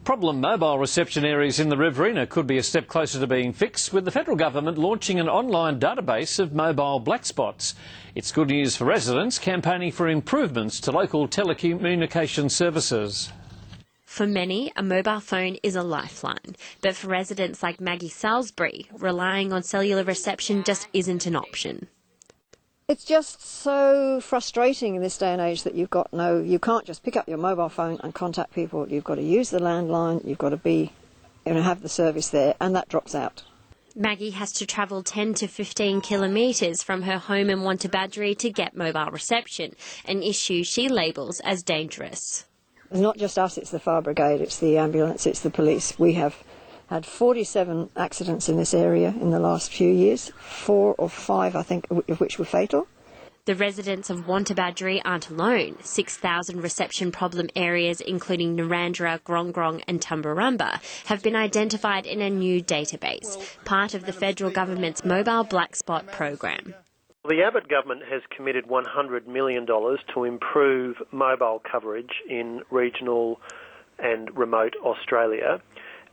Problem mobile reception areas in the Riverina could be a step closer to being fixed, with the federal government launching an online database of mobile black spots. It's good news for residents campaigning for improvements to local telecommunication services. For many, a mobile phone is a lifeline, but for residents like Maggie Salisbury, relying on cellular reception just isn't an option. It's just so frustrating in this day and age that you can't just pick up your mobile phone and contact people. You've got to use the landline, you've got to have the service there, and that drops out. Maggie has to travel 10 to 15 kilometres from her home in Wantabadgery to get mobile reception, an issue she labels as dangerous. It's not just us, it's the fire brigade, it's the ambulance, it's the police. We have had 47 accidents in this area in the last few years, 4 or 5, I think, of which were fatal. The residents of Wantabadgery aren't alone. 6,000 reception problem areas, including Narrandera, Grong and Tumbarumba, have been identified in a new database, part of the federal government's Mobile Black Spot program. The Abbott government has committed $100 million to improve mobile coverage in regional and remote Australia.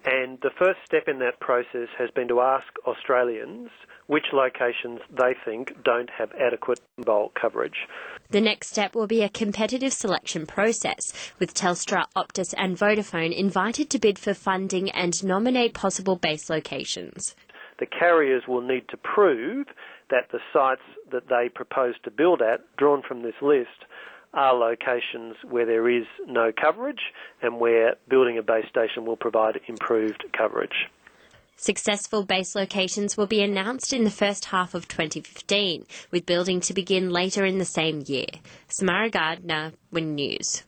And the first step in that process has been to ask Australians which locations they think don't have adequate mobile coverage. The next step will be a competitive selection process, with Telstra, Optus and Vodafone invited to bid for funding and nominate possible base locations. The carriers will need to prove that the sites that they propose to build at, drawn from this list, are locations where there is no coverage and where building a base station will provide improved coverage. Successful base locations will be announced in the first half of 2015, with building to begin later in the same year. Samara Gardner, Win News.